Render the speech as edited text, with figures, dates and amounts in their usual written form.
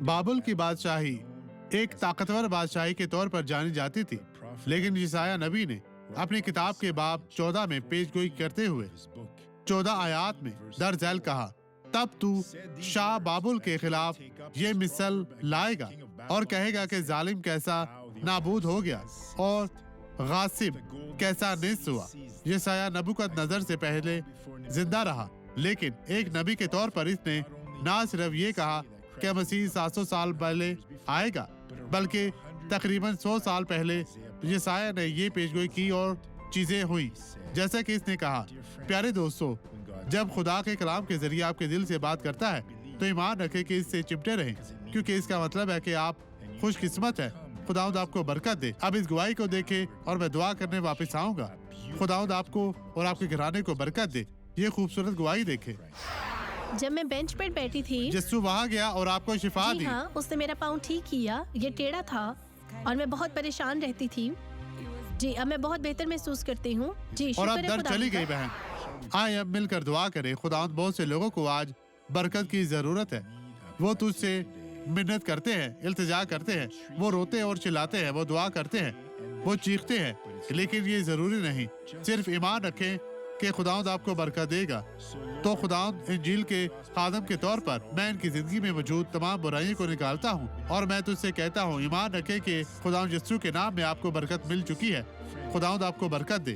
بابل کی بادشاہی ایک طاقتور بادشاہی کے طور پر جانی جاتی تھی، لیکن یسایہ نبی نے اپنی کتاب کے باب 14 میں پیش گوئی کرتے ہوئے 14 آیات میں در ذیل کہا، تب تو شاہ بابل کے خلاف یہ مثل لائے گا اور کہے گا کہ ظالم کیسا نابود ہو گیا اور غاصب کیسا نیست ہوا۔ یسایہ نبوکد نظر سے پہلے زندہ رہا، لیکن ایک نبی کے طور پر اس نے نہ صرف یہ کہا کہ مسیح 700 سال پہلے آئے گا، بلکہ تقریباً 100 سال پہلے یسایہ نے یہ پیشگوئی کی اور چیزیں ہوئی جیسا کہ اس نے کہا۔ پیارے دوستو، جب خدا کے کلام کے ذریعے آپ کے دل سے بات کرتا ہے تو ایمان رکھیں کہ اس سے چمٹے رہیں، کیونکہ اس کا مطلب ہے کہ آپ خوش قسمت ہیں۔ خداوند آپ کو برکت دے۔ اب اس گواہی کو دیکھیں اور میں دعا کرنے واپس آؤں گا۔ خداوند آپ کو اور آپ کے گھرانے کو برکت دے۔ یہ خوبصورت گواہی دیکھیں۔ جب میں بینچ پر بیٹھی تھی، یسوع وہاں گیا اور آپ کو شفا دی۔ جی ہاں، اس نے میرا پاؤں ٹھیک کیا۔ یہ ٹیڑھا تھا اور میں بہت پریشان رہتی تھی۔ جی اب میں بہت بہتر محسوس کرتی ہوں۔ جی اور اب شکر ہے در خدا چلی کا۔ گئی بہن۔ آئے اب مل کر دعا کریں۔ خداوند بہت سے لوگوں کو آج برکت کی ضرورت ہے۔ وہ تجھ سے منت کرتے ہیں، التجا کرتے ہیں، وہ روتے اور چلاتے ہیں، وہ دعا کرتے ہیں، وہ چیختے ہیں، لیکن یہ ضروری نہیں۔ صرف ایمان رکھیں کہ خداوند آپ کو برکت دے گا۔ تو خداوند انجیل کے خادم کے طور پر میں ان کی زندگی میں موجود تمام برائیوں کو نکالتا ہوں اور میں تجھ سے کہتا ہوں، ایمان رکھیں کہ خداوند یسوع کے نام میں آپ کو برکت مل چکی ہے۔ خداوند آپ کو برکت دے۔